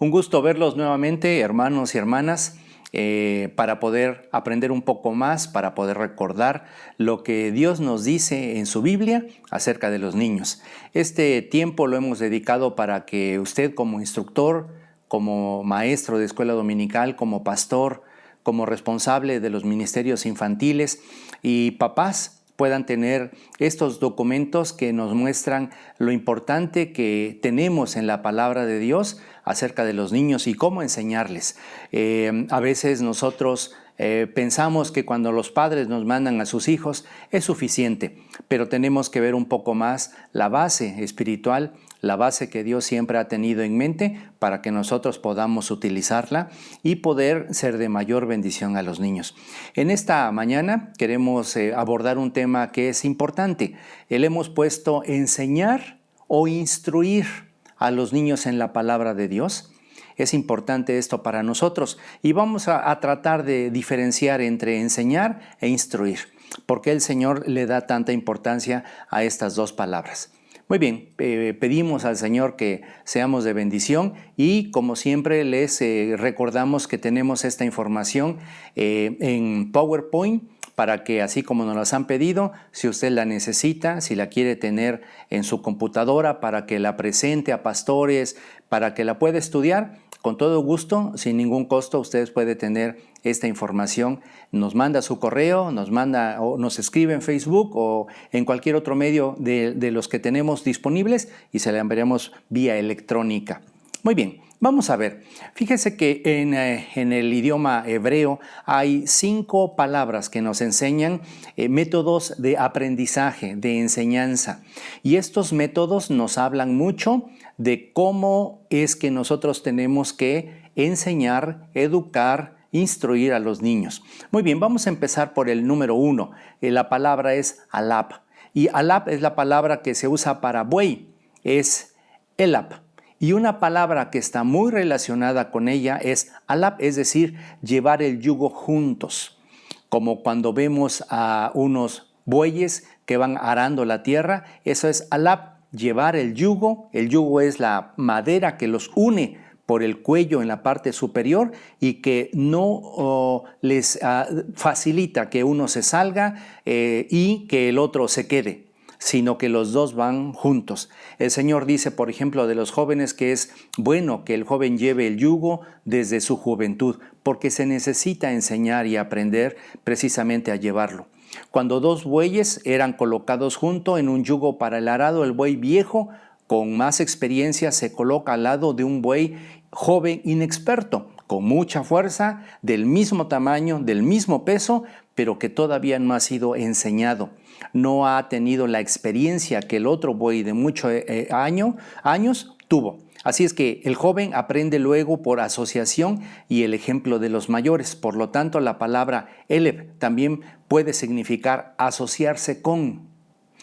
Un gusto verlos nuevamente, hermanos y hermanas, para poder aprender un poco más, para poder recordar lo que Dios nos dice en su Biblia acerca de los niños. Este tiempo lo hemos dedicado para que usted como instructor, como maestro de escuela dominical, como pastor, como responsable de los ministerios infantiles y papás, puedan tener estos documentos que nos muestran lo importante que tenemos en la palabra de Dios acerca de los niños y cómo enseñarles. A veces nosotros pensamos que cuando los padres nos mandan a sus hijos es suficiente, pero tenemos que ver un poco más la base espiritual, la base que Dios siempre ha tenido en mente para que nosotros podamos utilizarla y poder ser de mayor bendición a los niños. En esta mañana queremos abordar un tema que es importante. Le hemos puesto enseñar o instruir a los niños en la palabra de Dios. Es importante esto para nosotros y vamos a tratar de diferenciar entre enseñar e instruir, porque el Señor le da tanta importancia a estas dos palabras. Muy bien, pedimos al Señor que seamos de bendición y como siempre les recordamos que tenemos esta información en PowerPoint para que así como nos las han pedido, si usted la necesita, si la quiere tener en su computadora para que la presente a pastores, para que la pueda estudiar, con todo gusto, sin ningún costo, ustedes pueden tener esta información. Nos manda su correo, nos manda o nos escribe en Facebook o en cualquier otro medio de los que tenemos disponibles y se la enviaremos vía electrónica. Muy bien, vamos a ver. Fíjese que en el idioma hebreo hay 5 palabras que nos enseñan métodos de aprendizaje, de enseñanza. Y estos métodos nos hablan mucho de cómo es que nosotros tenemos que enseñar, educar, instruir a los niños. Muy bien, vamos a empezar por el número 1. La palabra es alab. Y alab es la palabra que se usa para buey, es elab. Y una palabra que está muy relacionada con ella es alab, es decir, llevar el yugo juntos. Como cuando vemos a unos bueyes que van arando la tierra, eso es alab, llevar el yugo. El yugo es la madera que los une por el cuello en la parte superior y que no les facilita que uno se salga y que el otro se quede, sino que los dos van juntos. El Señor dice, por ejemplo, de los jóvenes que es bueno que el joven lleve el yugo desde su juventud, porque se necesita enseñar y aprender precisamente a llevarlo. Cuando 2 bueyes eran colocados junto en un yugo para el arado, el buey viejo con más experiencia se coloca al lado de un buey joven inexperto, con mucha fuerza, del mismo tamaño, del mismo peso, pero que todavía no ha sido enseñado. No ha tenido la experiencia que el otro buey de muchos años tuvo. Así es que el joven aprende luego por asociación y el ejemplo de los mayores. Por lo tanto, la palabra eleb también puede significar asociarse con.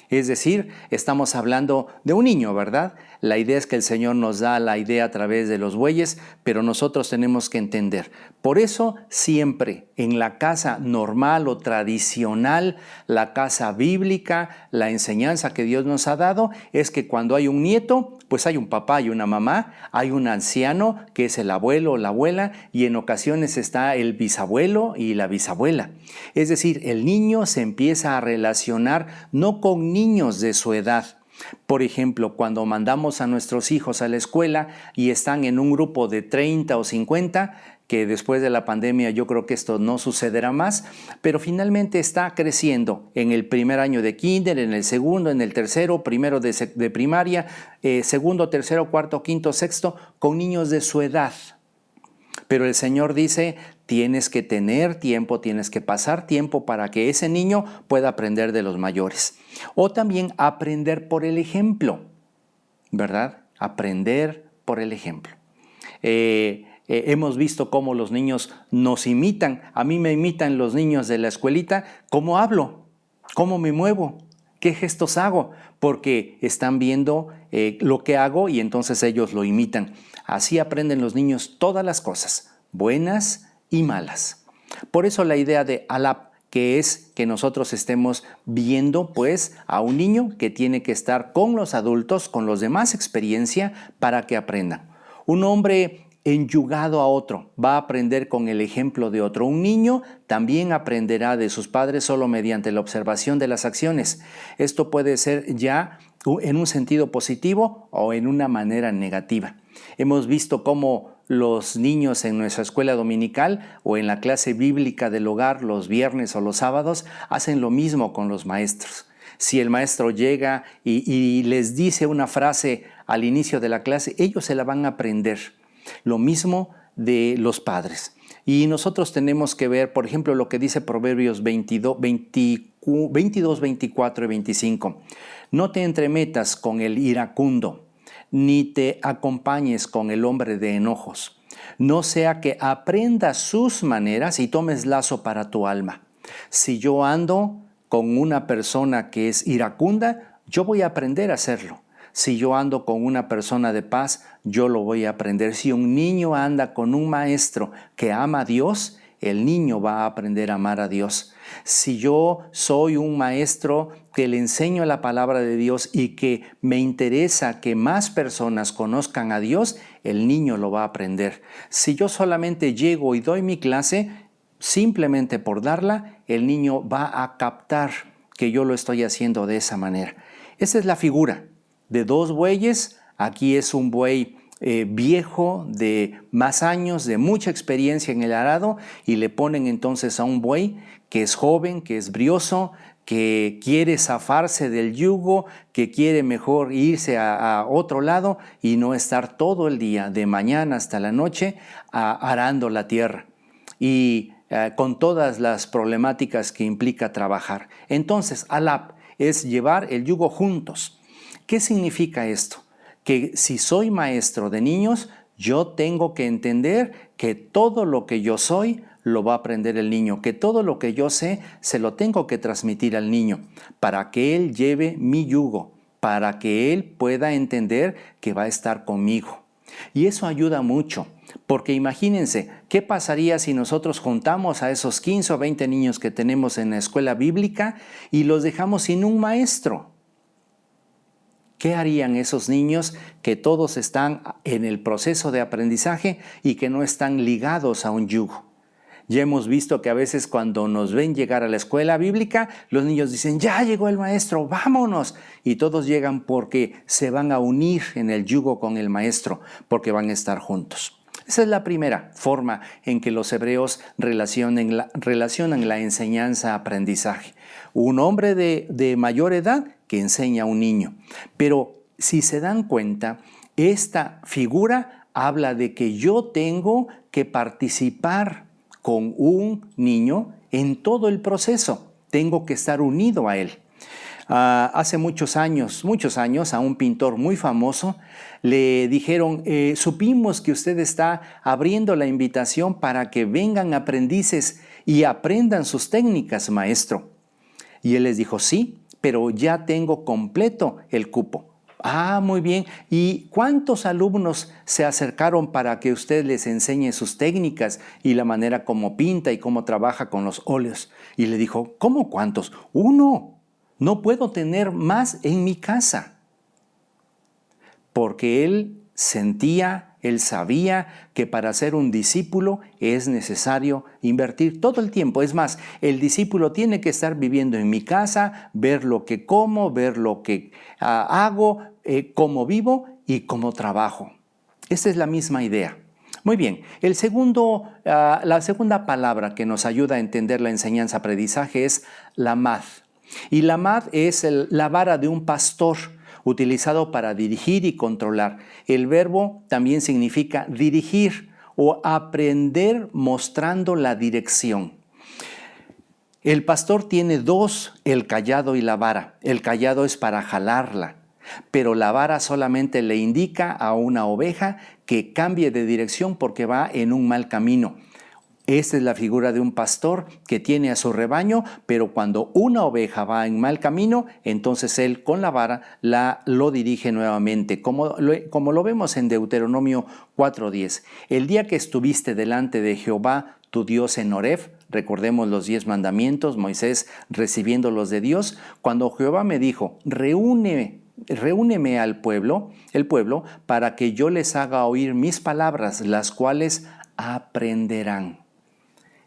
Es decir, estamos hablando de un niño, ¿verdad? La idea es que el Señor nos da la idea a través de los bueyes, pero nosotros tenemos que entender. Por eso siempre en la casa normal o tradicional, la casa bíblica, la enseñanza que Dios nos ha dado es que cuando hay un nieto, pues hay un papá y una mamá, hay un anciano que es el abuelo o la abuela y en ocasiones está el bisabuelo y la bisabuela. Es decir, el niño se empieza a relacionar no con niños de su edad. Por ejemplo, cuando mandamos a nuestros hijos a la escuela y están en un grupo de 30 o 50, que después de la pandemia yo creo que esto no sucederá más, pero finalmente está creciendo en el primer año de kinder, en el segundo, en el tercero, primero de primaria, segundo, tercero, cuarto, quinto, sexto, con niños de su edad. Pero el Señor dice, tienes que tener tiempo, tienes que pasar tiempo para que ese niño pueda aprender de los mayores. O también aprender por el ejemplo, ¿verdad? Aprender por el ejemplo. Hemos visto cómo los niños nos imitan. A mí me imitan los niños de la escuelita, cómo hablo, cómo me muevo, qué gestos hago, porque están viendo lo que hago y entonces ellos lo imitan. Así aprenden los niños todas las cosas, buenas y malas. Por eso la idea de alab, que es que nosotros estemos viendo pues a un niño que tiene que estar con los adultos, con los de más experiencia para que aprendan. Un hombre enyugado a otro, va a aprender con el ejemplo de otro. Un niño también aprenderá de sus padres solo mediante la observación de las acciones. Esto puede ser ya en un sentido positivo o en una manera negativa. Hemos visto cómo los niños en nuestra escuela dominical o en la clase bíblica del hogar los viernes o los sábados hacen lo mismo con los maestros. Si el maestro llega y les dice una frase al inicio de la clase, ellos se la van a aprender. Lo mismo de los padres. Y nosotros tenemos que ver, por ejemplo, lo que dice Proverbios 22, 24 y 25. No te entremetas con el iracundo, ni te acompañes con el hombre de enojos. No sea que aprendas sus maneras y tomes lazo para tu alma. Si yo ando con una persona que es iracunda, yo voy a aprender a hacerlo. Si yo ando con una persona de paz, yo lo voy a aprender. Si un niño anda con un maestro que ama a Dios, el niño va a aprender a amar a Dios. Si yo soy un maestro que le enseño la palabra de Dios y que me interesa que más personas conozcan a Dios, el niño lo va a aprender. Si yo solamente llego y doy mi clase, simplemente por darla, el niño va a captar que yo lo estoy haciendo de esa manera. Esa es la figura de dos bueyes. Aquí es un buey viejo de más años, de mucha experiencia en el arado, y le ponen entonces a un buey que es joven, que es brioso, que quiere zafarse del yugo, que quiere mejor irse a otro lado y no estar todo el día, de mañana hasta la noche, arando la tierra. Y con todas las problemáticas que implica trabajar. Entonces, alab es llevar el yugo juntos. ¿Qué significa esto? Que si soy maestro de niños, yo tengo que entender que todo lo que yo soy lo va a aprender el niño, que todo lo que yo sé se lo tengo que transmitir al niño para que él lleve mi yugo, para que él pueda entender que va a estar conmigo. Y eso ayuda mucho, porque imagínense, ¿qué pasaría si nosotros juntamos a esos 15 o 20 niños que tenemos en la escuela bíblica y los dejamos sin un maestro? ¿Qué harían esos niños que todos están en el proceso de aprendizaje y que no están ligados a un yugo? Ya hemos visto que a veces cuando nos ven llegar a la escuela bíblica, los niños dicen, ya llegó el maestro, vámonos. Y todos llegan porque se van a unir en el yugo con el maestro, porque van a estar juntos. Esa es la primera forma en que los hebreos relacionan la enseñanza-aprendizaje. Un hombre de mayor edad que enseña a un niño. Pero si se dan cuenta, esta figura habla de que yo tengo que participar con un niño en todo el proceso. Tengo que estar unido a él. Hace muchos años, a un pintor muy famoso le dijeron, supimos que usted está abriendo la invitación para que vengan aprendices y aprendan sus técnicas, maestro. Y él les dijo, sí, pero ya tengo completo el cupo. Ah, muy bien. ¿Y cuántos alumnos se acercaron para que usted les enseñe sus técnicas y la manera como pinta y cómo trabaja con los óleos? Y le dijo, ¿cómo cuántos? Uno. No puedo tener más en mi casa. Porque él sabía que para ser un discípulo es necesario invertir todo el tiempo. Es más, el discípulo tiene que estar viviendo en mi casa, ver lo que como, ver lo que hago, cómo vivo y cómo trabajo. Esta es la misma idea. Muy bien, la segunda palabra que nos ayuda a entender la enseñanza-aprendizaje es lamad. Y lamad es la vara de un pastor, utilizado para dirigir y controlar. El verbo también significa dirigir o aprender mostrando la dirección. El pastor tiene dos, el cayado y la vara. El cayado es para jalarla, pero la vara solamente le indica a una oveja que cambie de dirección porque va en un mal camino. Esta es la figura de un pastor que tiene a su rebaño, pero cuando una oveja va en mal camino, entonces él con la vara lo dirige nuevamente, como lo vemos en Deuteronomio 4:10. El día que estuviste delante de Jehová, tu Dios en Horeb, recordemos los 10 mandamientos, Moisés recibiéndolos de Dios, cuando Jehová me dijo, reúne reúneme al pueblo, el pueblo, para que yo les haga oír mis palabras, las cuales aprenderán.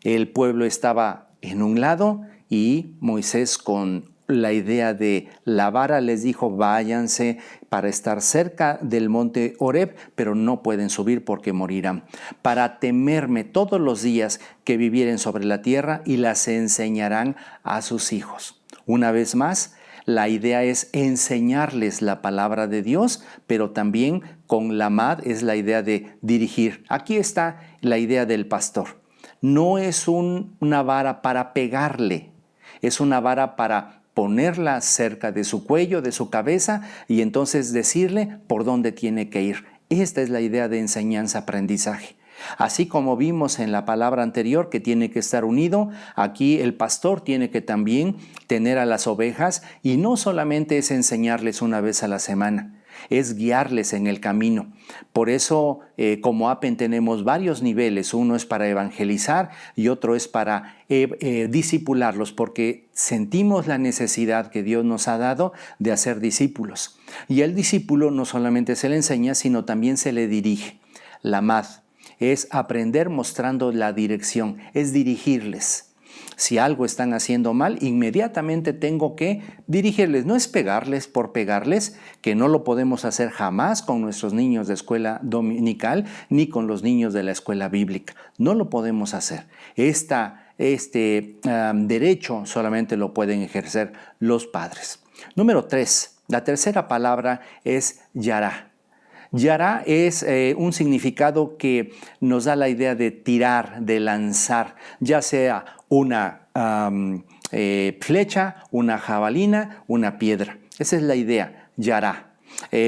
El pueblo estaba en un lado y Moisés, con la idea de la vara, les dijo: váyanse para estar cerca del monte Horeb, pero no pueden subir porque morirán, para temerme todos los días que vivieren sobre la tierra, y las enseñarán a sus hijos. Una vez más, la idea es enseñarles la palabra de Dios, pero también con la mad es la idea de dirigir. Aquí está la idea del pastor. No es una vara para pegarle, es una vara para ponerla cerca de su cuello, de su cabeza, y entonces decirle por dónde tiene que ir. Esta es la idea de enseñanza-aprendizaje. Así como vimos en la palabra anterior que tiene que estar unido, aquí el pastor tiene que también tener a las ovejas, y no solamente es enseñarles una vez a la semana, es guiarles en el camino. Por eso, como APEN tenemos varios niveles. Uno es para evangelizar y otro es para discipularlos, porque sentimos la necesidad que Dios nos ha dado de hacer discípulos. Y el discípulo no solamente se le enseña, sino también se le dirige. La MAD es aprender mostrando la dirección, es dirigirles. Si algo están haciendo mal, inmediatamente tengo que dirigirles. No es pegarles por pegarles, que no lo podemos hacer jamás con nuestros niños de escuela dominical ni con los niños de la escuela bíblica. No lo podemos hacer. Este derecho solamente lo pueden ejercer los padres. Número 3. La tercera palabra es yará. Yará es un significado que nos da la idea de tirar, de lanzar, ya sea una flecha, una jabalina, una piedra. Esa es la idea, yará,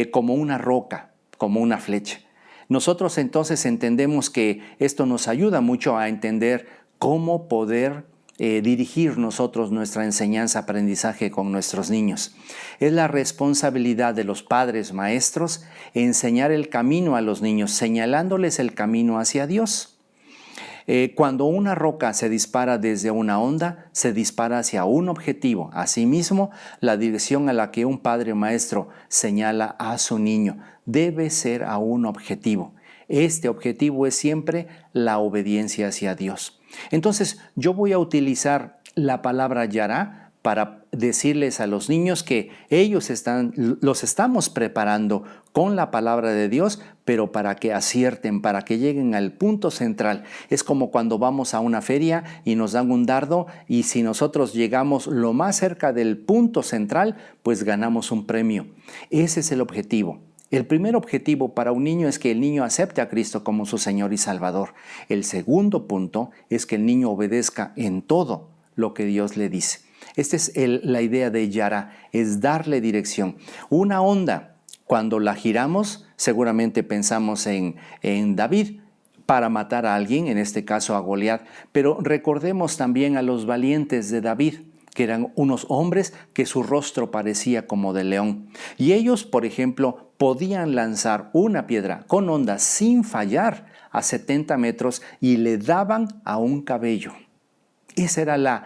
como una roca, como una flecha. Nosotros entonces entendemos que esto nos ayuda mucho a entender cómo poder dirigir nosotros nuestra enseñanza-aprendizaje con nuestros niños. Es la responsabilidad de los padres maestros enseñar el camino a los niños, señalándoles el camino hacia Dios. Cuando una roca se dispara desde una onda, se dispara hacia un objetivo. Asimismo, la dirección a la que un padre maestro señala a su niño debe ser a un objetivo. Este objetivo es siempre la obediencia hacia Dios. Entonces, yo voy a utilizar la palabra yará para decirles a los niños que los estamos preparando con la palabra de Dios, pero para que acierten, para que lleguen al punto central. Es como cuando vamos a una feria y nos dan un dardo, y si nosotros llegamos lo más cerca del punto central, pues ganamos un premio. Ese es el objetivo. El primer objetivo para un niño es que el niño acepte a Cristo como su Señor y Salvador. El segundo punto es que el niño obedezca en todo lo que Dios le dice. Esta es la idea de yará, es darle dirección. Una onda, cuando la giramos, seguramente pensamos en David para matar a alguien, en este caso a Goliat, pero recordemos también a los valientes de David, que eran unos hombres que su rostro parecía como de león. Y ellos, por ejemplo, podían lanzar una piedra con onda sin fallar a 70 metros y le daban a un cabello. Esa era la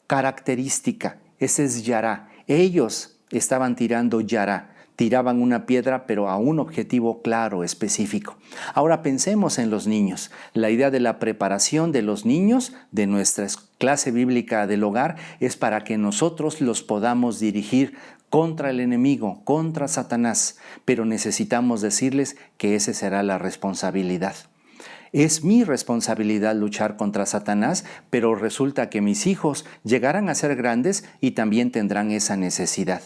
característica, ese es yará. Ellos estaban tirando yará. Tiraban una piedra, pero a un objetivo claro, específico. Ahora pensemos en los niños. La idea de la preparación de los niños de nuestra clase bíblica del hogar es para que nosotros los podamos dirigir contra el enemigo, contra Satanás. Pero necesitamos decirles que esa será la responsabilidad. Es mi responsabilidad luchar contra Satanás, pero resulta que mis hijos llegarán a ser grandes y también tendrán esa necesidad.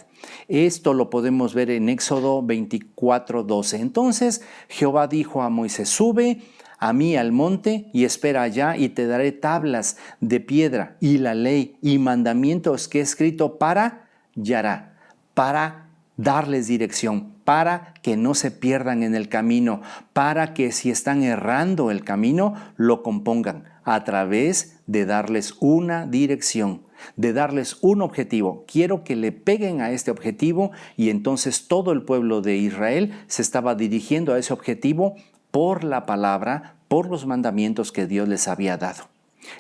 Esto lo podemos ver en Éxodo 24:12. Entonces Jehová dijo a Moisés: sube a mí al monte y espera allá, y te daré tablas de piedra y la ley y mandamientos que he escrito para yará, para darles dirección, para que no se pierdan en el camino, para que si están errando el camino, lo compongan a través de darles una dirección, de darles un objetivo. Quiero que le peguen a este objetivo, y entonces todo el pueblo de Israel se estaba dirigiendo a ese objetivo por la palabra, por los mandamientos que Dios les había dado.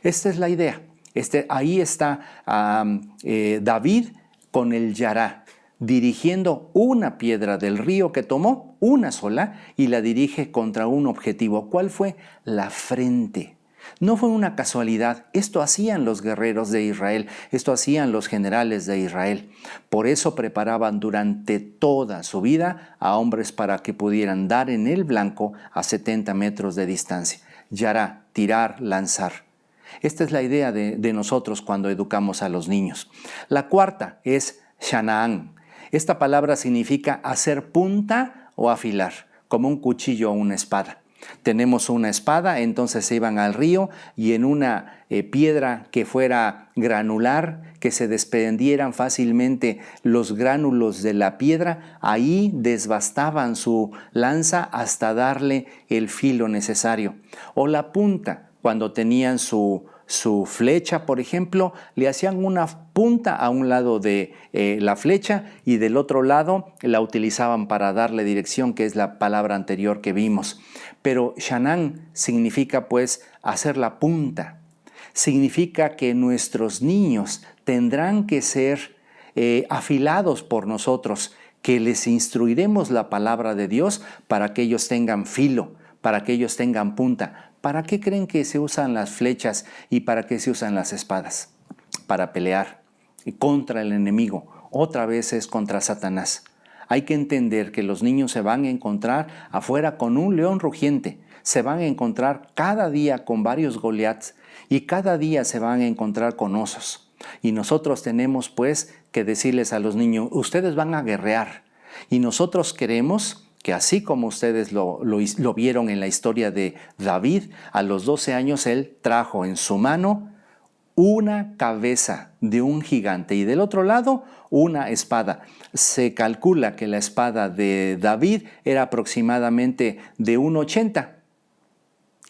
Esta es la idea. Ahí está David con el yará. dirigiendo una piedra del río que tomó, una sola, y la dirige contra un objetivo. ¿Cuál fue? La frente. No fue una casualidad, esto hacían los guerreros de Israel, esto hacían los generales de Israel. Por eso preparaban durante toda su vida a hombres para que pudieran dar en el blanco a 70 metros de distancia. Yará, tirar, lanzar. Esta es la idea de nosotros cuando educamos a los niños. La cuarta es Shanaan. Esta palabra significa hacer punta o afilar, como un cuchillo o una espada. Tenemos una espada, entonces se iban al río y en una piedra que fuera granular, que se desprendieran fácilmente los gránulos de la piedra, ahí desbastaban su lanza hasta darle el filo necesario. O la punta, cuando tenían su flecha, por ejemplo, le hacían una punta a un lado de la flecha y del otro lado la utilizaban para darle dirección, que es la palabra anterior que vimos. Pero Shanaan significa pues hacer la punta. Significa que nuestros niños tendrán que ser afilados por nosotros, que les instruiremos la palabra de Dios para que ellos tengan filo, para que ellos tengan punta. ¿Para qué creen que se usan las flechas y para qué se usan las espadas? Para pelear contra el enemigo. Otra vez es contra Satanás. Hay que entender que los niños se van a encontrar afuera con un león rugiente. Se van a encontrar cada día con varios Goliaths y cada día se van a encontrar con osos. Y nosotros tenemos pues que decirles a los niños, ustedes van a guerrear. Y nosotros queremos que así como ustedes lo vieron en la historia de David, a los 12 años él trajo en su mano una cabeza de un gigante y del otro lado una espada. Se calcula que la espada de David era aproximadamente de 1,80.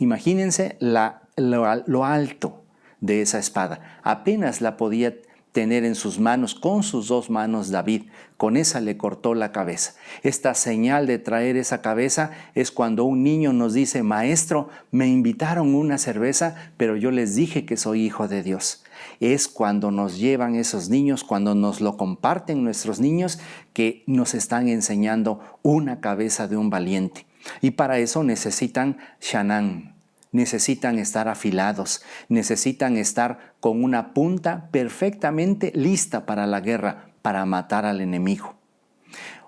Imagínense lo alto de esa espada. Apenas la podía tener en sus manos, con sus 2 manos David. Con esa le cortó la cabeza. Esta señal de traer esa cabeza es cuando un niño nos dice, maestro, me invitaron una cerveza, pero yo les dije que soy hijo de Dios. Es cuando nos llevan esos niños, cuando nos lo comparten nuestros niños, que nos están enseñando una cabeza de un valiente. Y para eso necesitan Shanaan. Necesitan estar afilados, necesitan estar con una punta perfectamente lista para la guerra, para matar al enemigo.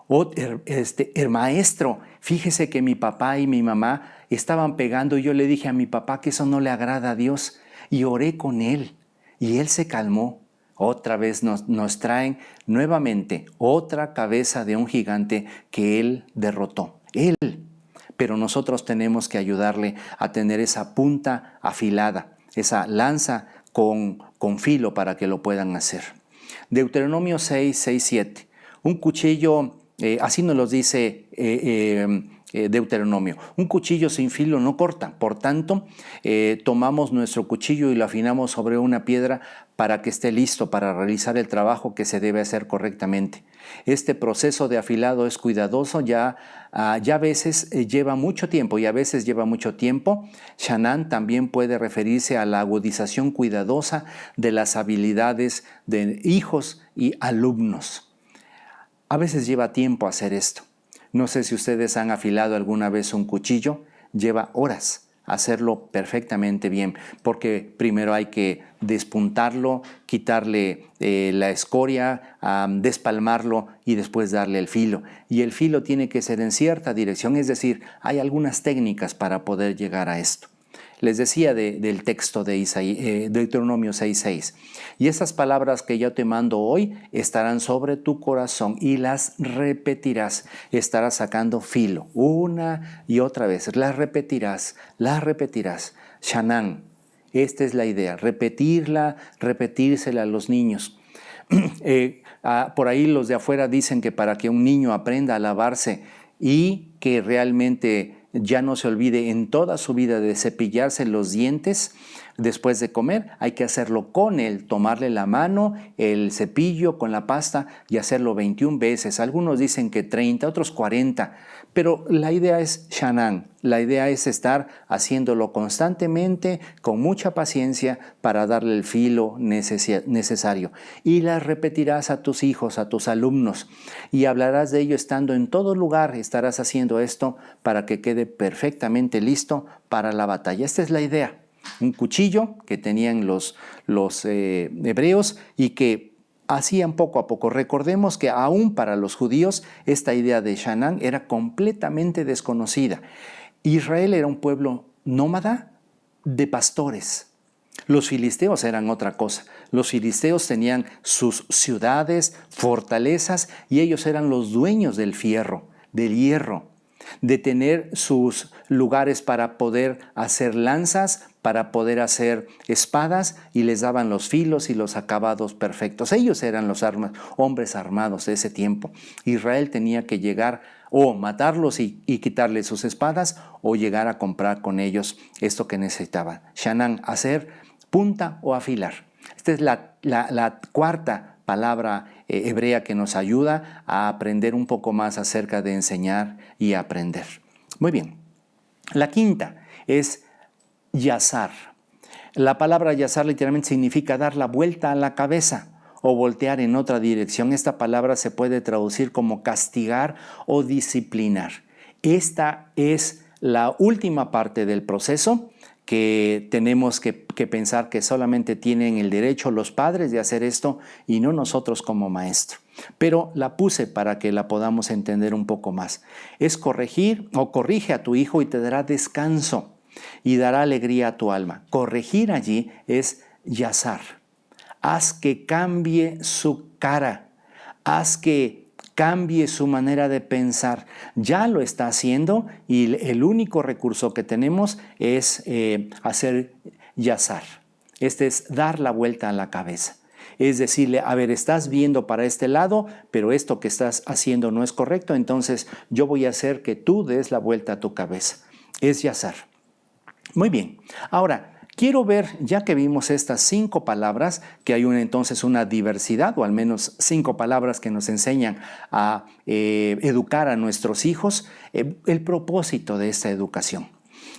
El maestro, fíjese que mi papá y mi mamá estaban pegando y yo le dije a mi papá que eso no le agrada a Dios y oré con él y él se calmó. Otra vez nos traen nuevamente otra cabeza de un gigante que él derrotó. Pero nosotros tenemos que ayudarle a tener esa punta afilada, esa lanza con filo para que lo puedan hacer. Deuteronomio 6:7. Un cuchillo, así nos lo dice Deuteronomio. Un cuchillo sin filo no corta. Por tanto, tomamos nuestro cuchillo y lo afinamos sobre una piedra para que esté listo para realizar el trabajo que se debe hacer correctamente. Este proceso de afilado es cuidadoso, ya a veces lleva mucho tiempo y a veces lleva mucho tiempo. Shanaan también puede referirse a la agudización cuidadosa de las habilidades de hijos y alumnos. A veces lleva tiempo hacer esto. No sé si ustedes han afilado alguna vez un cuchillo, lleva horas hacerlo perfectamente bien, porque primero hay que despuntarlo, quitarle la escoria, despalmarlo y después darle el filo. Y el filo tiene que ser en cierta dirección, es decir, hay algunas técnicas para poder llegar a esto. Les decía del texto de Deuteronomio 6:6. Y esas palabras que yo te mando hoy estarán sobre tu corazón y las repetirás. Estarás sacando filo una y otra vez. Las repetirás. Shanaan. Esta es la idea. Repetírsela a los niños. Por ahí los de afuera dicen que para que un niño aprenda a lavarse y que realmente ya no se olvide en toda su vida de cepillarse los dientes, Después de comer hay que hacerlo con él, tomarle la mano, el cepillo con la pasta y hacerlo 21 veces. Algunos dicen que 30, otros 40, pero la idea es Shanán. La idea es estar haciéndolo constantemente, con mucha paciencia, para darle el filo necesario. Y las repetirás a tus hijos, a tus alumnos, y hablarás de ello estando en todo lugar. Estarás haciendo esto para que quede perfectamente listo para la batalla. Esta es la idea. Un cuchillo que tenían los hebreos y que hacían poco a poco. Recordemos que aún para los judíos esta idea de Shanán era completamente desconocida. Israel era un pueblo nómada de pastores. Los filisteos eran otra cosa. Los filisteos tenían sus ciudades, fortalezas, y ellos eran los dueños del fierro, del hierro, de tener sus lugares para poder hacer lanzas, para poder hacer espadas, y les daban los filos y los acabados perfectos. Ellos eran los hombres armados de ese tiempo. Israel tenía que llegar o matarlos y quitarles sus espadas, o llegar a comprar con ellos esto que necesitaban. Shanán, hacer, punta o afilar. Esta es la cuarta palabra hebrea que nos ayuda a aprender un poco más acerca de enseñar y aprender. Muy bien. La quinta es yazar. La palabra yazar literalmente significa dar la vuelta a la cabeza o voltear en otra dirección. Esta palabra se puede traducir como castigar o disciplinar. Esta es la última parte del proceso que tenemos que pensar que solamente tienen el derecho los padres de hacer esto y no nosotros como maestro. Pero la puse para que la podamos entender un poco más. Es corregir o corrige a tu hijo y te dará descanso y dará alegría a tu alma. Corregir allí es yazar. Haz que cambie su cara. Haz que cambie su manera de pensar. Ya lo está haciendo y el único recurso que tenemos es hacer yazar. Este es dar la vuelta a la cabeza. Es decirle, a ver, estás viendo para este lado, pero esto que estás haciendo no es correcto, entonces yo voy a hacer que tú des la vuelta a tu cabeza. Es yazar. Muy bien. Ahora, quiero ver, ya que vimos estas 5 palabras, que hay entonces una diversidad, o al menos 5 palabras que nos enseñan a educar a nuestros hijos, el propósito de esta educación.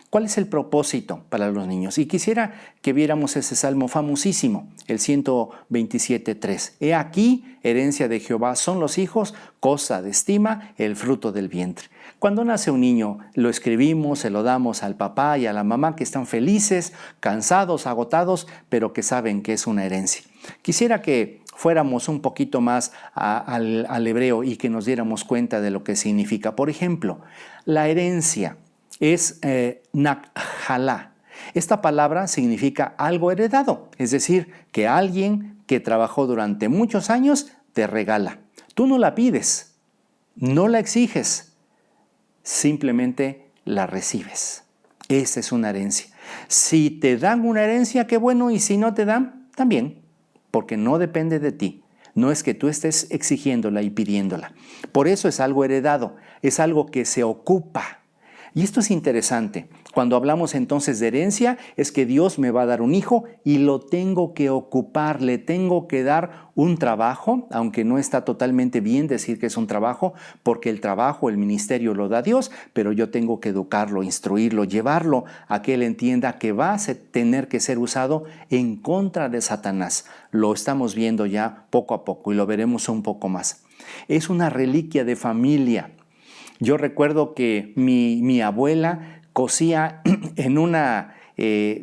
¿Cuál es el propósito para los niños? Y quisiera que viéramos ese salmo famosísimo, el 127:3. He aquí, herencia de Jehová son los hijos, cosa de estima, el fruto del vientre. Cuando nace un niño, lo escribimos, se lo damos al papá y a la mamá, que están felices, cansados, agotados, pero que saben que es una herencia. Quisiera que fuéramos un poquito más al hebreo y que nos diéramos cuenta de lo que significa. Por ejemplo, la herencia es nakhalá. Esta palabra significa algo heredado, es decir, que alguien que trabajó durante muchos años te regala. Tú no la pides, no la exiges, simplemente la recibes. Esa es una herencia. Si te dan una herencia, qué bueno, y si no te dan, también, porque no depende de ti. No es que tú estés exigiéndola y pidiéndola. Por eso es algo heredado, es algo que se ocupa. Y esto es interesante. Cuando hablamos entonces de herencia, es que Dios me va a dar un hijo y lo tengo que ocupar, le tengo que dar un trabajo, aunque no está totalmente bien decir que es un trabajo, porque el trabajo, el ministerio lo da Dios, pero yo tengo que educarlo, instruirlo, llevarlo a que él entienda que va a tener que ser usado en contra de Satanás. Lo estamos viendo ya poco a poco y lo veremos un poco más. Es una reliquia de familia. Yo recuerdo que mi abuela cosía en una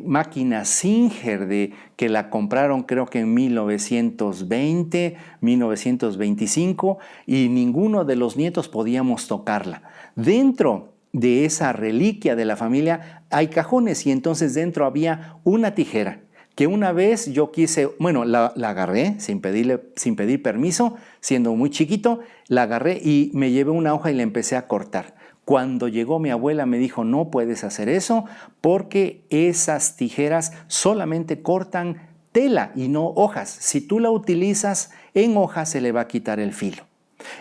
máquina Singer que la compraron creo que en 1920, 1925, y ninguno de los nietos podíamos tocarla. Dentro de esa reliquia de la familia hay cajones y entonces dentro había una tijera que una vez yo quise, la agarré sin pedir permiso, siendo muy chiquito, la agarré y me llevé una hoja y la empecé a cortar. Cuando llegó mi abuela me dijo, no puedes hacer eso porque esas tijeras solamente cortan tela y no hojas. Si tú la utilizas en hojas se le va a quitar el filo.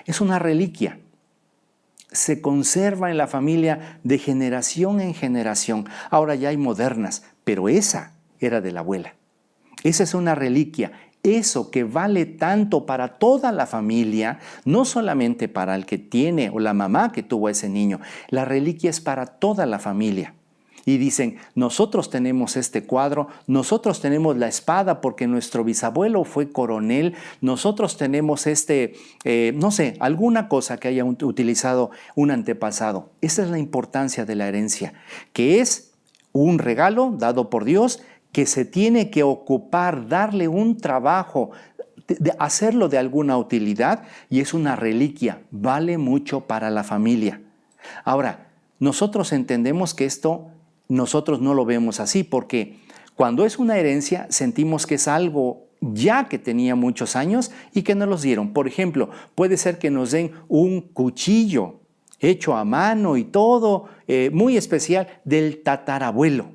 Es una reliquia. Se conserva en la familia de generación en generación. Ahora ya hay modernas, pero esa era de la abuela. Esa es una reliquia. Eso que vale tanto para toda la familia, no solamente para el que tiene o la mamá que tuvo a ese niño. La reliquia es para toda la familia. Y dicen, nosotros tenemos este cuadro, nosotros tenemos la espada porque nuestro bisabuelo fue coronel, nosotros tenemos no sé, alguna cosa que haya utilizado un antepasado. Esa es la importancia de la herencia, que es un regalo dado por Dios que se tiene que ocupar, darle un trabajo, de hacerlo de alguna utilidad, y es una reliquia, vale mucho para la familia. Ahora, nosotros entendemos que nosotros no lo vemos así, porque cuando es una herencia sentimos que es algo ya que tenía muchos años y que nos los dieron. Por ejemplo, puede ser que nos den un cuchillo hecho a mano y todo, muy especial, del tatarabuelo.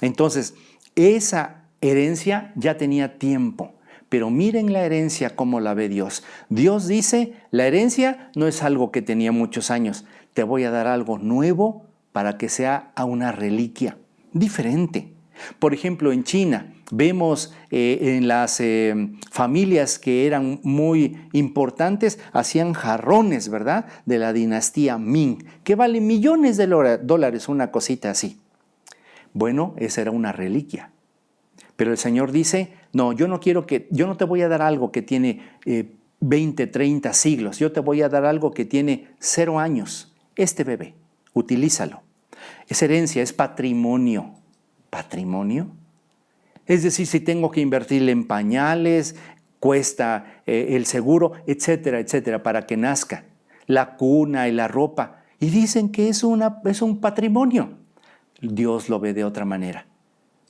Entonces, esa herencia ya tenía tiempo. Pero miren la herencia como la ve Dios. Dios dice, la herencia no es algo que tenía muchos años. Te voy a dar algo nuevo para que sea una reliquia diferente. Por ejemplo, en China vemos en las familias que eran muy importantes, hacían jarrones, ¿verdad? De la dinastía Ming, que vale millones de dólares, una cosita así. Bueno, esa era una reliquia. Pero el Señor dice, no, yo no te voy a dar algo que tiene 20, 30 siglos, yo te voy a dar algo que tiene 0 años. Este bebé, utilízalo. Es herencia, es patrimonio. ¿Patrimonio? Es decir, si tengo que invertirle en pañales, cuesta el seguro, etcétera, etcétera, para que nazca. La cuna y la ropa. Y dicen que es un patrimonio. Dios lo ve de otra manera.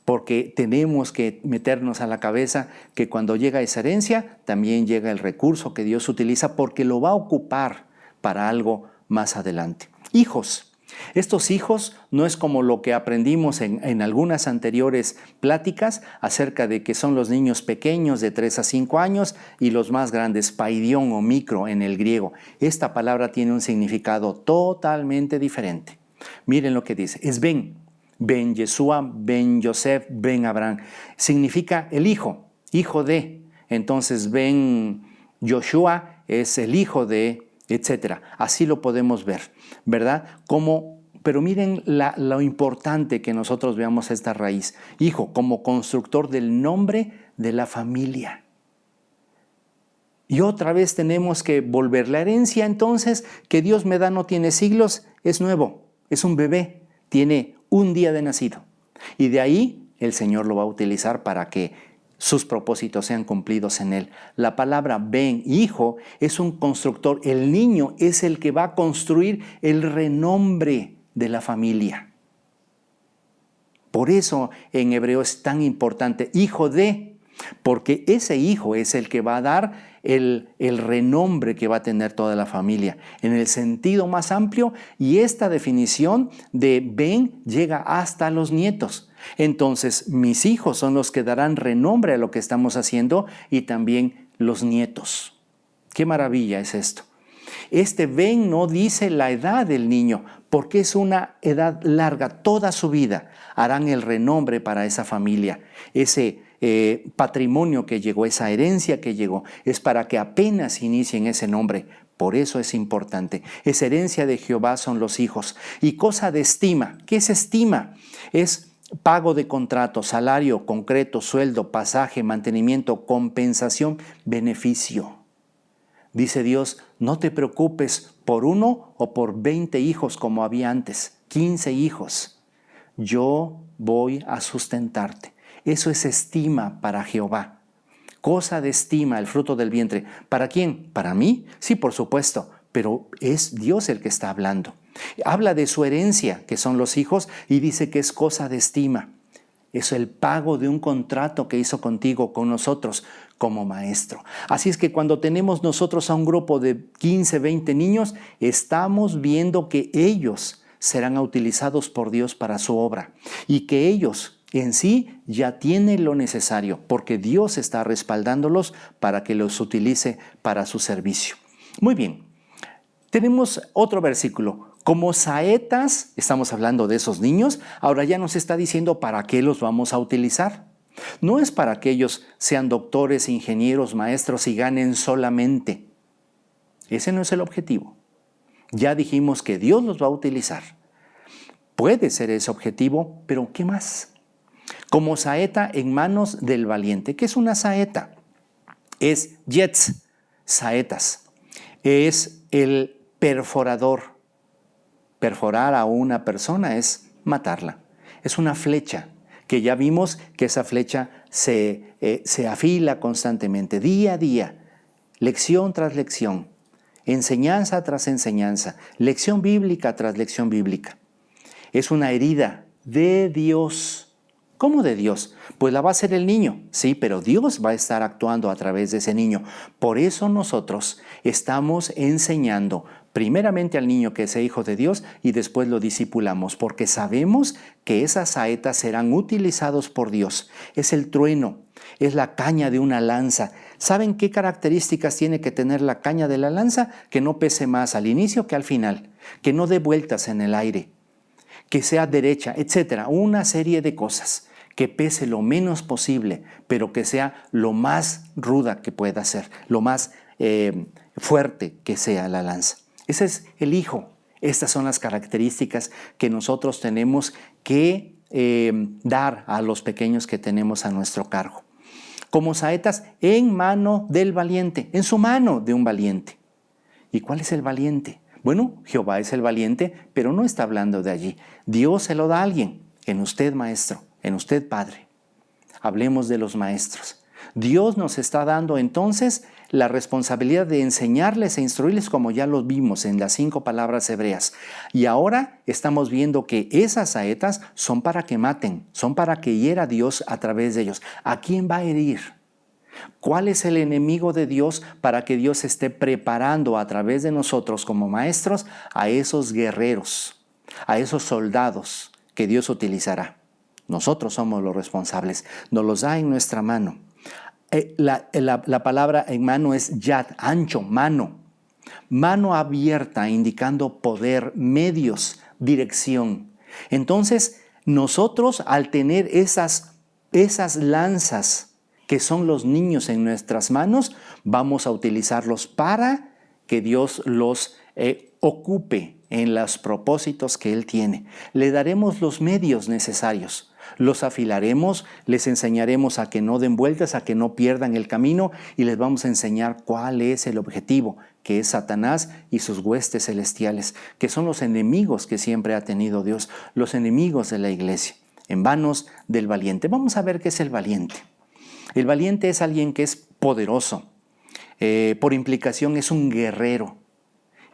Porque tenemos que meternos a la cabeza que cuando llega esa herencia, también llega el recurso que Dios utiliza porque lo va a ocupar para algo más adelante. Hijos. Estos hijos no es como lo que aprendimos en algunas anteriores pláticas acerca de que son los niños pequeños de 3 a 5 años y los más grandes, paidión o micro en el griego. Esta palabra tiene un significado totalmente diferente. Miren lo que dice, es Ben. Ben Yeshua, Ben Yosef, Ben Abraham. Significa el hijo de. Entonces Ben Joshua es el hijo de, etcétera. Así lo podemos ver, ¿verdad? Pero miren lo importante que nosotros veamos esta raíz. Hijo, como constructor del nombre de la familia. Y otra vez tenemos que volver. La herencia entonces que Dios me da no tiene siglos, es nuevo, es un bebé, tiene un día de nacido. Y de ahí el Señor lo va a utilizar para que sus propósitos sean cumplidos en él. La palabra ben, hijo, es un constructor. El niño es el que va a construir el renombre de la familia. Por eso en hebreo es tan importante, hijo de, porque ese hijo es el que va a dar el renombre que va a tener toda la familia en el sentido más amplio, y esta definición de ben llega hasta los nietos. Entonces mis hijos son los que darán renombre a lo que estamos haciendo y también los nietos. ¡Qué maravilla es esto! Este ben no dice la edad del niño, porque es una edad larga, toda su vida harán el renombre para esa familia. Ese patrimonio que llegó, esa herencia que llegó, es para que apenas inicien ese nombre. Por eso es importante. Esa herencia de Jehová son los hijos. Y cosa de estima. ¿Qué es estima? Es pago de contrato, salario concreto, sueldo, pasaje, mantenimiento, compensación, beneficio. Dice Dios, no te preocupes por 1 o por 20 hijos como había antes, 15 hijos. Yo voy a sustentarte. Eso es estima para Jehová. Cosa de estima, el fruto del vientre. ¿Para quién? ¿Para mí? Sí, por supuesto, pero es Dios el que está hablando. Habla de su herencia, que son los hijos, y dice que es cosa de estima. Es el pago de un contrato que hizo contigo, con nosotros, como maestro. Así es que cuando tenemos nosotros a un grupo de 15, 20 niños, estamos viendo que ellos serán utilizados por Dios para su obra y que ellos en sí ya tienen lo necesario porque Dios está respaldándolos para que los utilice para su servicio. Muy bien, tenemos otro versículo. Como saetas, estamos hablando de esos niños, ahora ya nos está diciendo para qué los vamos a utilizar. No es para que ellos sean doctores, ingenieros, maestros y ganen solamente. Ese no es el objetivo. Ya dijimos que Dios los va a utilizar. Puede ser ese objetivo, pero ¿qué más? Como saeta en manos del valiente. ¿Qué es una saeta? Es jets, saetas. Es el perforador. Perforar a una persona es matarla. Es una flecha, que ya vimos que esa flecha se afila constantemente, día a día, lección tras lección, enseñanza tras enseñanza, lección bíblica tras lección bíblica. Es una herida de Dios. ¿Cómo de Dios? Pues la va a hacer el niño, sí, pero Dios va a estar actuando a través de ese niño. Por eso nosotros estamos enseñando primeramente al niño que sea hijo de Dios y después lo discipulamos, porque sabemos que esas saetas serán utilizados por Dios. Es el trueno, es la caña de una lanza. ¿Saben qué características tiene que tener la caña de la lanza? Que no pese más al inicio que al final, que no dé vueltas en el aire, que sea derecha, etcétera. Una serie de cosas. Que pese lo menos posible, pero que sea lo más ruda que pueda ser, lo más fuerte que sea la lanza. Ese es el hijo. Estas son las características que nosotros tenemos que dar a los pequeños que tenemos a nuestro cargo. Como saetas en mano del valiente, en su mano de un valiente. ¿Y cuál es el valiente? Bueno, Jehová es el valiente, pero no está hablando de allí. Dios se lo da a alguien, en usted maestro, en usted padre. Hablemos de los maestros. Dios nos está dando entonces la responsabilidad de enseñarles e instruirles como ya lo vimos en las 5 palabras hebreas. Y ahora estamos viendo que esas saetas son para que maten, son para que hiera Dios a través de ellos. ¿A quién va a herir? ¿Cuál es el enemigo de Dios para que Dios esté preparando a través de nosotros como maestros a esos guerreros, a esos soldados que Dios utilizará? Nosotros somos los responsables, nos los da en nuestra mano. La palabra en mano es yad, ancho, mano. Mano abierta indicando poder, medios, dirección. Entonces, nosotros al tener esas lanzas que son los niños en nuestras manos, vamos a utilizarlos para que Dios los ocupe en los propósitos que Él tiene. Le daremos los medios necesarios. Los afilaremos, les enseñaremos a que no den vueltas, a que no pierdan el camino y les vamos a enseñar cuál es el objetivo, que es Satanás y sus huestes celestiales, que son los enemigos que siempre ha tenido Dios, los enemigos de la iglesia, en manos del valiente. Vamos a ver qué es el valiente. El valiente es alguien que es poderoso, por implicación es un guerrero.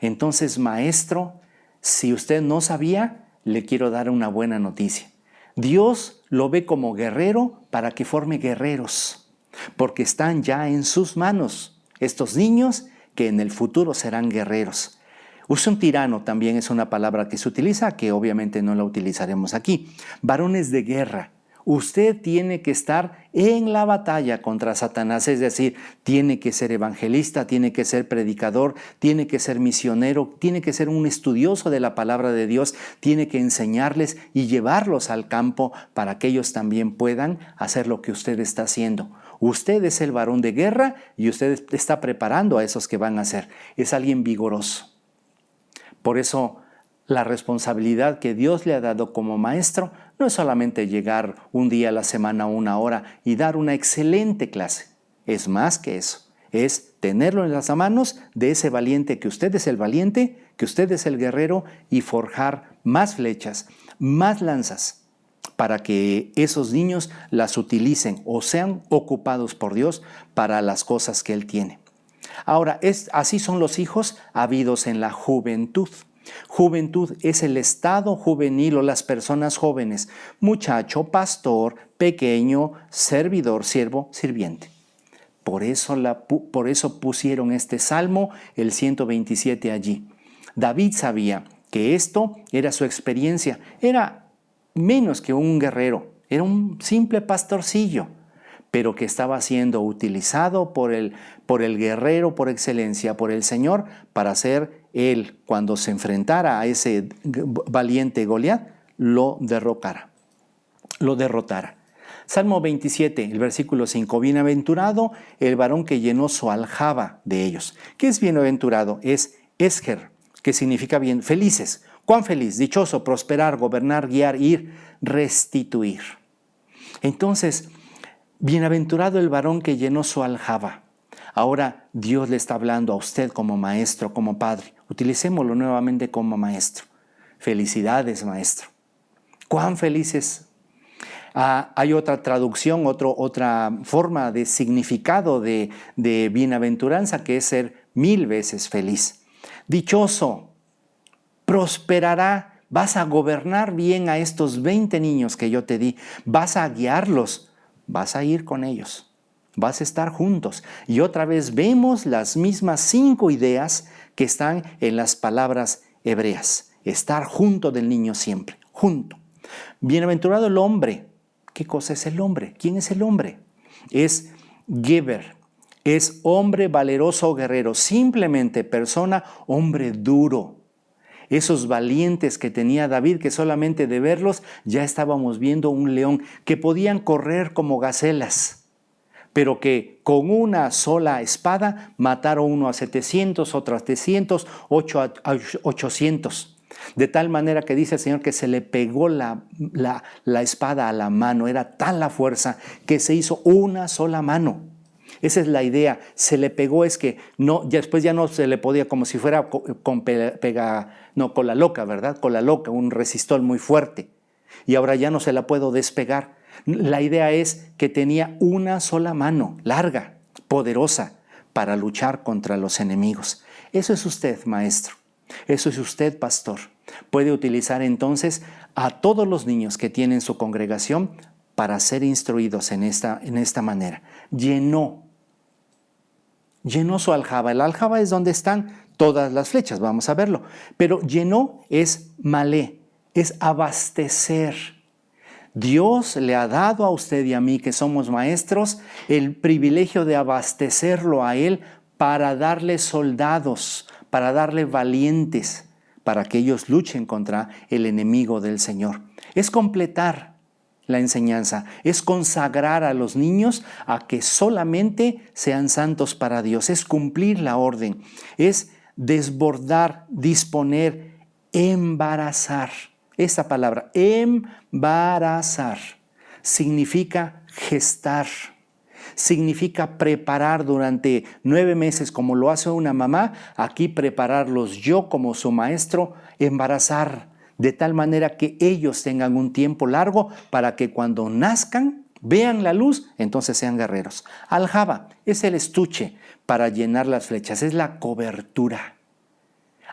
Entonces, maestro, si usted no sabía, le quiero dar una buena noticia. Dios lo ve como guerrero para que forme guerreros, porque están ya en sus manos estos niños que en el futuro serán guerreros. Un tirano también es una palabra que se utiliza, que obviamente no la utilizaremos aquí. Varones de guerra. Usted tiene que estar en la batalla contra Satanás, es decir, tiene que ser evangelista, tiene que ser predicador, tiene que ser misionero, tiene que ser un estudioso de la palabra de Dios, tiene que enseñarles y llevarlos al campo para que ellos también puedan hacer lo que usted está haciendo. Usted es el varón de guerra y usted está preparando a esos que van a hacer. Es alguien vigoroso. Por eso, la responsabilidad que Dios le ha dado como maestro no es solamente llegar un día a la semana, 1 hora y dar una excelente clase. Es más que eso. Es tenerlo en las manos de ese valiente, que usted es el valiente, que usted es el guerrero, y forjar más flechas, más lanzas, para que esos niños las utilicen o sean ocupados por Dios para las cosas que Él tiene. Ahora, así son los hijos habidos en la juventud. Juventud es el estado juvenil o las personas jóvenes, muchacho, pastor, pequeño, servidor, siervo, sirviente. Por eso pusieron este salmo, el 127 allí. David sabía que esto era su experiencia, era menos que un guerrero, era un simple pastorcillo, pero que estaba siendo utilizado por el guerrero por excelencia, por el Señor, para ser él, cuando se enfrentara a ese valiente Goliat, lo derrotara. Salmo 27, el versículo 5. Bienaventurado el varón que llenó su aljaba de ellos. ¿Qué es bienaventurado? Es esger, que significa bien, felices. ¿Cuán feliz? Dichoso, prosperar, gobernar, guiar, ir, restituir. Entonces, bienaventurado el varón que llenó su aljaba. Ahora Dios le está hablando a usted como maestro, como padre. Utilicémoslo nuevamente como maestro. Felicidades, maestro. ¿Cuán felices? Hay otra traducción, otra forma de significado de bienaventuranza, que es ser 1000 veces feliz. Dichoso, prosperará, vas a gobernar bien a estos 20 niños que yo te di, vas a guiarlos, vas a ir con ellos, vas a estar juntos. Y otra vez vemos las mismas 5 ideas que están en las palabras hebreas. Estar junto del niño siempre, junto. Bienaventurado el hombre. ¿Qué cosa es el hombre? ¿Quién es el hombre? Es Geber, es hombre valeroso o guerrero, simplemente persona, hombre duro. Esos valientes que tenía David, que solamente de verlos ya estábamos viendo un león, que podían correr como gacelas, pero que con una sola espada mataron uno a 700, otro a 300, 8 a 800. De tal manera que dice el Señor que se le pegó la espada a la mano. Era tal la fuerza que se hizo una sola mano. Esa es la idea. Se le pegó, es que después ya no se le podía, como si fuera con la loca, ¿verdad? Con la loca, un resistol muy fuerte. Y ahora ya no se la puedo despegar. La idea es que tenía una sola mano, larga, poderosa, para luchar contra los enemigos. Eso es usted, maestro. Eso es usted, pastor. Puede utilizar entonces a todos los niños que tienen su congregación para ser instruidos en esta manera. Llenó su aljaba. El aljaba es donde están todas las flechas, vamos a verlo. Pero llenó es malé, es abastecer. Dios le ha dado a usted y a mí, que somos maestros, el privilegio de abastecerlo a Él para darle soldados, para darle valientes, para que ellos luchen contra el enemigo del Señor. Es completar la enseñanza, es consagrar a los niños a que solamente sean santos para Dios, es cumplir la orden, es desbordar, disponer, embarazar. Esta palabra, embarazar, significa gestar. Significa preparar durante 9 meses, como lo hace una mamá. Aquí prepararlos yo como su maestro, embarazar, de tal manera que ellos tengan un tiempo largo para que cuando nazcan, vean la luz, entonces sean guerreros. Aljaba es el estuche para llenar las flechas, es la cobertura.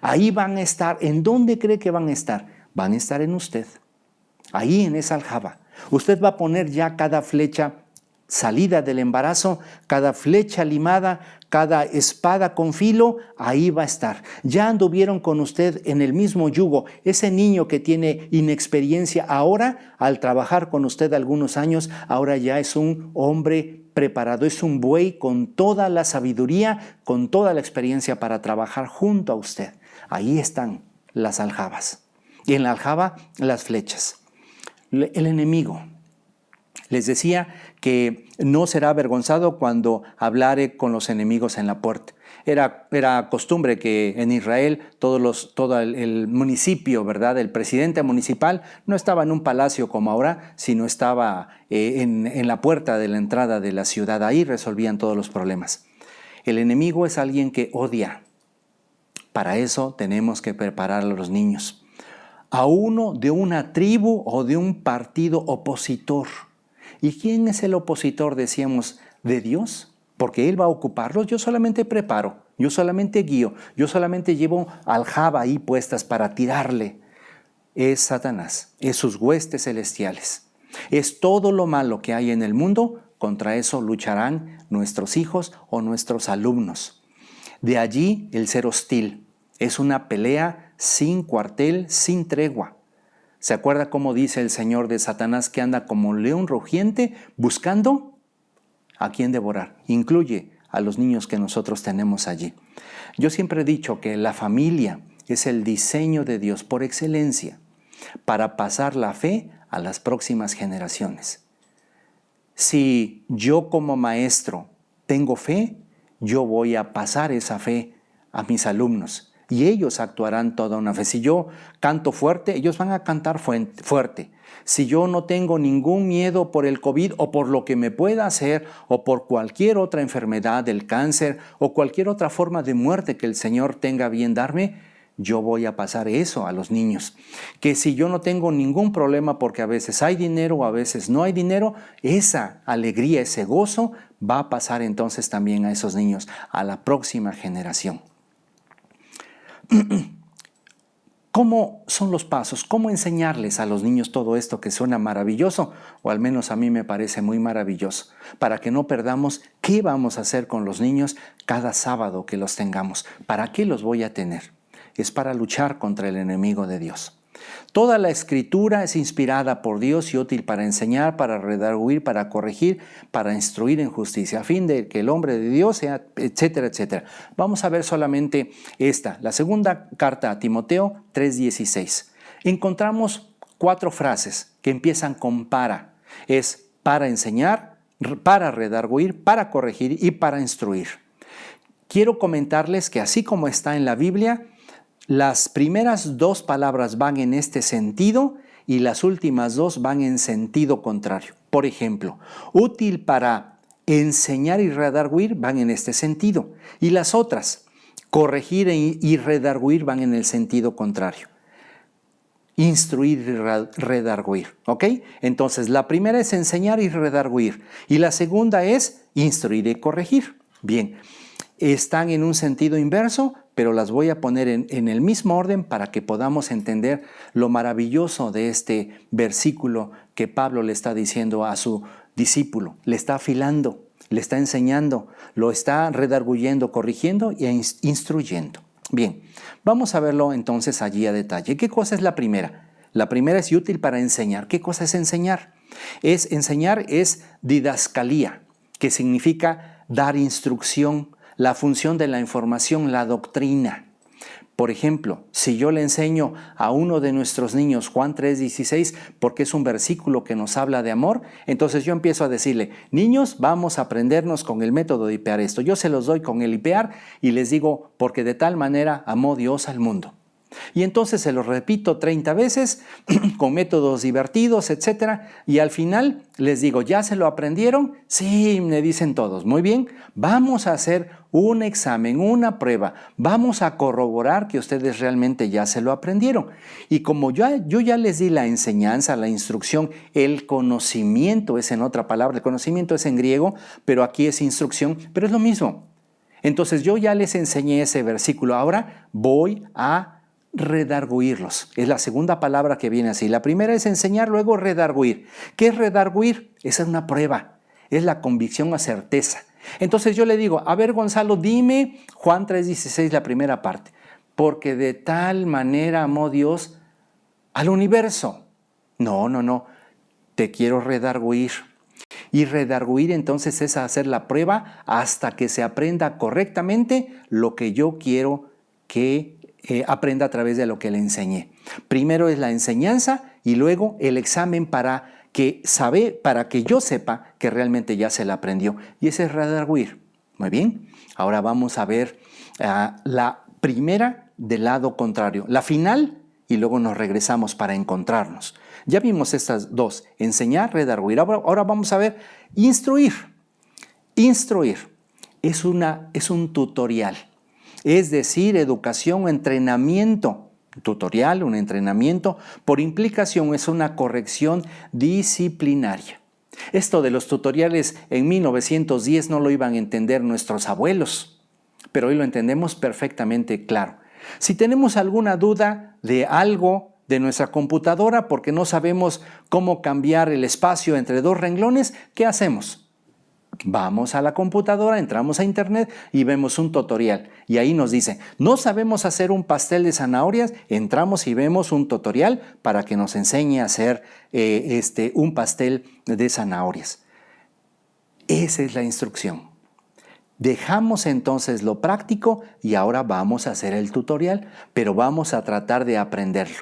Ahí van a estar. ¿En dónde cree que van a estar? Van a estar en usted. Ahí en esa aljaba. Usted va a poner ya cada flecha salida del embarazo, cada flecha limada, cada espada con filo, ahí va a estar. Ya anduvieron con usted en el mismo yugo. Ese niño que tiene inexperiencia ahora, al trabajar con usted algunos años, ahora ya es un hombre preparado, es un buey con toda la sabiduría, con toda la experiencia para trabajar junto a usted. Ahí están las aljabas. Y en la aljaba, las flechas. El enemigo. Les decía que no será avergonzado cuando hablare con los enemigos en la puerta. Era costumbre que en Israel todo el municipio, ¿verdad? El presidente municipal no estaba en un palacio como ahora, sino estaba en la puerta de la entrada de la ciudad. Ahí resolvían todos los problemas. El enemigo es alguien que odia. Para eso tenemos que preparar a los niños. A uno de una tribu o de un partido opositor. ¿Y quién es el opositor, decíamos, de Dios? Porque Él va a ocuparlos. Yo solamente preparo, yo solamente guío, yo solamente llevo aljaba ahí puestas para tirarle. Es Satanás, es sus huestes celestiales. Es todo lo malo que hay en el mundo, contra eso lucharán nuestros hijos o nuestros alumnos. De allí el ser hostil. Es una pelea sin cuartel, sin tregua. ¿Se acuerda cómo dice el Señor de Satanás que anda como león rugiente buscando a quién devorar. Incluye a los niños que nosotros tenemos allí. Yo siempre he dicho que la familia es el diseño de Dios por excelencia para pasar la fe a las próximas generaciones. Si yo como maestro tengo fe, yo voy a pasar esa fe a mis alumnos y ellos actuarán toda una fe. Si yo canto fuerte, ellos van a cantar fuerte. Si yo no tengo ningún miedo por el COVID o por lo que me pueda hacer o por cualquier otra enfermedad, el cáncer o cualquier otra forma de muerte que el Señor tenga a bien darme, yo voy a pasar eso a los niños. Que si yo no tengo ningún problema porque a veces hay dinero o a veces no hay dinero, esa alegría, ese gozo va a pasar entonces también a esos niños, a la próxima generación. ¿Cómo son los pasos? ¿Cómo enseñarles a los niños todo esto que suena maravilloso? O al menos a mí me parece muy maravilloso. Para que no perdamos qué vamos a hacer con los niños cada sábado que los tengamos. ¿Para qué los voy a tener? Es para luchar contra el enemigo de Dios. Toda la Escritura es inspirada por Dios y útil para enseñar, para redarguir, para corregir, para instruir en justicia, a fin de que el hombre de Dios sea, etcétera, etcétera. Vamos a ver solamente esta, la segunda carta a Timoteo 3:16. Encontramos 4 frases que empiezan con para. Es para enseñar, para redarguir, para corregir y para instruir. Quiero comentarles que así como está en la Biblia, las primeras 2 palabras van en este sentido y las últimas 2 van en sentido contrario. Por ejemplo, útil para enseñar y redarguir van en este sentido y las otras, corregir y redarguir, van en el sentido contrario. Instruir y redarguir, ¿ok? Entonces, la primera es enseñar y redarguir y la segunda es instruir y corregir. Bien, están en un sentido inverso, pero las voy a poner en el mismo orden para que podamos entender lo maravilloso de este versículo que Pablo le está diciendo a su discípulo. Le está afilando, le está enseñando, lo está redarguyendo, corrigiendo e instruyendo. Bien, vamos a verlo entonces allí a detalle. ¿Qué cosa es la primera? La primera es útil para enseñar. ¿Qué cosa es enseñar? Enseñar es didascalía, que significa dar instrucción, la función de la información, la doctrina. Por ejemplo, si yo le enseño a uno de nuestros niños Juan 3:16, porque es un versículo que nos habla de amor, entonces yo empiezo a decirle, niños, vamos a aprendernos con el método de IPEAR esto. Yo se los doy con el IPEAR y les digo, porque de tal manera amó Dios al mundo. Y entonces se lo repito 30 veces con métodos divertidos, etc. Y al final les digo, ¿ya se lo aprendieron? Sí, me dicen todos. Muy bien, vamos a hacer un examen, una prueba. Vamos a corroborar que ustedes realmente ya se lo aprendieron. Y como yo ya les di la enseñanza, la instrucción, el conocimiento es en otra palabra, el conocimiento es en griego, pero aquí es instrucción, pero es lo mismo. Entonces yo ya les enseñé ese versículo, ahora voy a redarguirlos. Es la segunda palabra que viene así. La primera es enseñar, luego redarguir. ¿Qué es redarguir? Esa es una prueba, es la convicción a certeza. Entonces yo le digo, a ver Gonzalo, dime Juan 3:16, la primera parte. Porque de tal manera amó Dios al universo. No, te quiero redarguir. Y redarguir entonces es hacer la prueba hasta que se aprenda correctamente lo que yo quiero que aprenda a través de lo que le enseñé. Primero es la enseñanza y luego el examen para que yo sepa que realmente ya se la aprendió. Y ese es redarguir. Muy bien. Ahora vamos a ver la primera del lado contrario, la final, y luego nos regresamos para encontrarnos. Ya vimos estas 2, enseñar, redarguir. Ahora vamos a ver instruir. Instruir es un tutorial. Es decir, educación o entrenamiento. Tutorial, un entrenamiento, por implicación es una corrección disciplinaria. Esto de los tutoriales en 1910 no lo iban a entender nuestros abuelos, pero hoy lo entendemos perfectamente claro. Si tenemos alguna duda de algo de nuestra computadora porque no sabemos cómo cambiar el espacio entre 2 renglones, ¿qué hacemos? Vamos a la computadora, entramos a internet y vemos un tutorial. Y ahí nos dice, no sabemos hacer un pastel de zanahorias, entramos y vemos un tutorial para que nos enseñe a hacer un pastel de zanahorias. Esa es la instrucción. Dejamos entonces lo práctico y ahora vamos a hacer el tutorial, pero vamos a tratar de aprenderlo,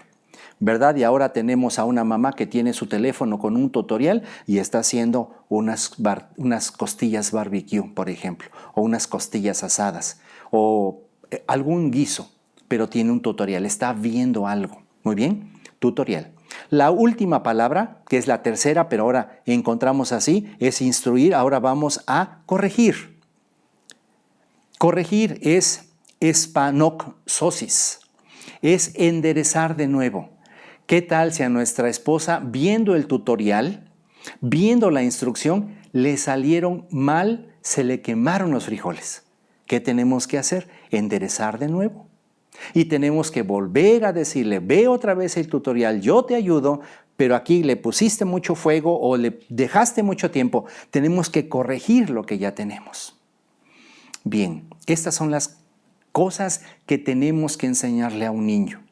¿verdad? Y ahora tenemos a una mamá que tiene su teléfono con un tutorial y está haciendo unas costillas barbecue, por ejemplo, o unas costillas asadas, o algún guiso, pero tiene un tutorial, está viendo algo. Muy bien, tutorial. La última palabra, que es la tercera, pero ahora encontramos así, es instruir. Ahora vamos a corregir. Corregir es espanoksosis, es enderezar de nuevo. ¿Qué tal si a nuestra esposa, viendo el tutorial, viendo la instrucción, le salieron mal, se le quemaron los frijoles? ¿Qué tenemos que hacer? Enderezar de nuevo. Y tenemos que volver a decirle, ve otra vez el tutorial, yo te ayudo, pero aquí le pusiste mucho fuego o le dejaste mucho tiempo. Tenemos que corregir lo que ya tenemos. Bien, estas son las cosas que tenemos que enseñarle a un niño.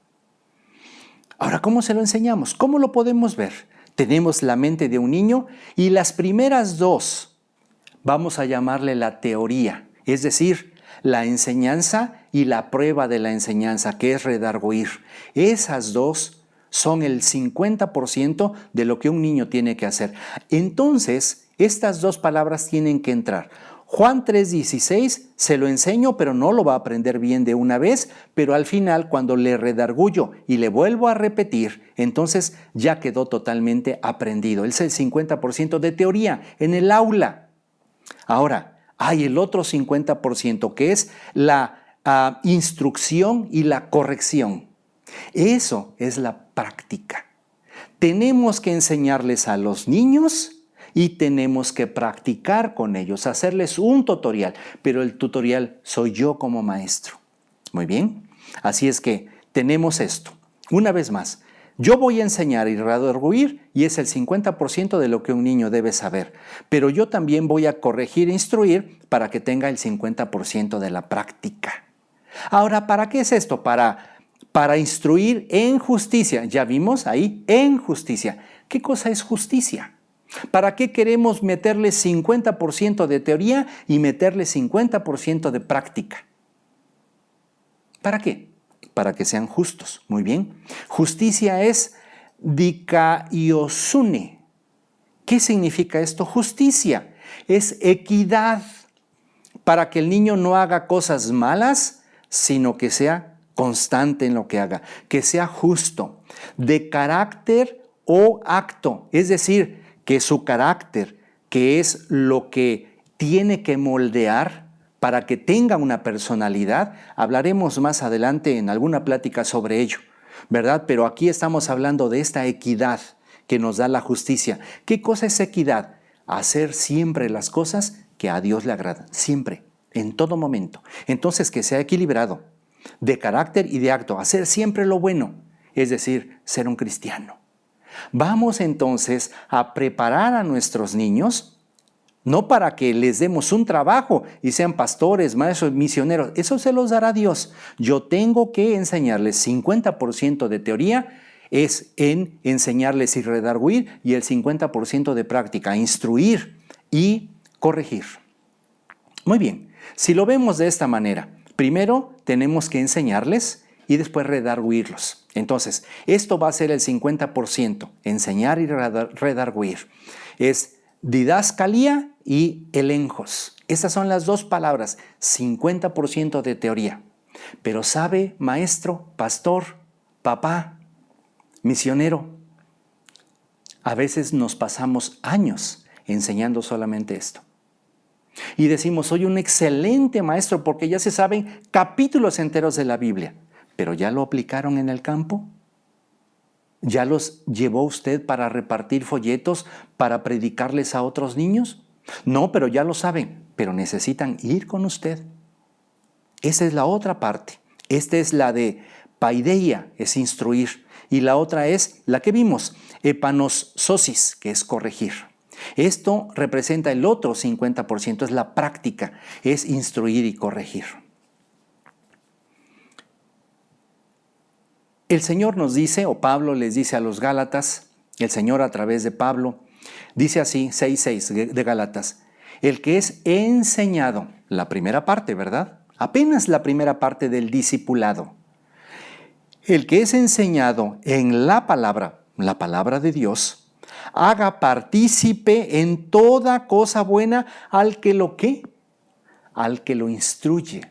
Ahora, ¿cómo se lo enseñamos? ¿Cómo lo podemos ver? Tenemos la mente de un niño y las primeras dos vamos a llamarle la teoría, es decir, la enseñanza y la prueba de la enseñanza, que es redarguir. Esas dos son el 50% de lo que un niño tiene que hacer. Entonces, estas dos palabras tienen que entrar. Juan 3:16 se lo enseño, pero no lo va a aprender bien de una vez, pero al final cuando le redargullo y le vuelvo a repetir, entonces ya quedó totalmente aprendido. Es el 50% de teoría en el aula. Ahora, hay el otro 50% que es la instrucción y la corrección. Eso es la práctica. Tenemos que enseñarles a los niños y tenemos que practicar con ellos, hacerles un tutorial, pero el tutorial soy yo como maestro. Muy bien, así es que tenemos esto. Una vez más, yo voy a enseñar y redarguir y es el 50% de lo que un niño debe saber, pero yo también voy a corregir e instruir para que tenga el 50% de la práctica. Ahora, ¿para qué es esto? Para instruir en justicia. Ya vimos ahí, en justicia. ¿Qué cosa es justicia? ¿Para qué queremos meterle 50% de teoría y meterle 50% de práctica? ¿Para qué? Para que sean justos. Muy bien. Justicia es dikaiosune. ¿Qué significa esto? Justicia es equidad, para que el niño no haga cosas malas, sino que sea constante en lo que haga, que sea justo, de carácter o acto, es decir, que su carácter, que es lo que tiene que moldear para que tenga una personalidad, hablaremos más adelante en alguna plática sobre ello, ¿verdad? Pero aquí estamos hablando de esta equidad que nos da la justicia. ¿Qué cosa es equidad? Hacer siempre las cosas que a Dios le agradan, siempre, en todo momento. Entonces, que sea equilibrado, de carácter y de acto, hacer siempre lo bueno, es decir, ser un cristiano. Vamos entonces a preparar a nuestros niños, no para que les demos un trabajo y sean pastores, maestros, misioneros, eso se los dará Dios. Yo tengo que enseñarles 50% de teoría, es en enseñarles y redarguir, y el 50% de práctica, instruir y corregir. Muy bien, si lo vemos de esta manera, primero tenemos que enseñarles y después redarguirlos. Entonces, esto va a ser el 50%, enseñar y redarguir. Es didascalía y elenjos. Estas son las dos palabras, 50% de teoría. Pero sabe, maestro, pastor, papá, misionero, a veces nos pasamos años enseñando solamente esto. Y decimos, soy un excelente maestro porque ya se saben capítulos enteros de la Biblia. ¿Pero ya lo aplicaron en el campo? ¿Ya los llevó usted para repartir folletos, para predicarles a otros niños? No, pero ya lo saben, pero necesitan ir con usted. Esa es la otra parte. Esta es la de paideia, es instruir. Y la otra es la que vimos, epanossosis, que es corregir. Esto representa el otro 50%, es la práctica, es instruir y corregir. El Señor nos dice, o Pablo les dice a los Gálatas, el Señor a través de Pablo, dice así, 6:6 de Gálatas, El que es enseñado, la primera parte, ¿verdad? Apenas la primera parte del discipulado. El que es enseñado en la palabra de Dios, haga partícipe en toda cosa buena al que lo ¿qué? Al que lo instruye.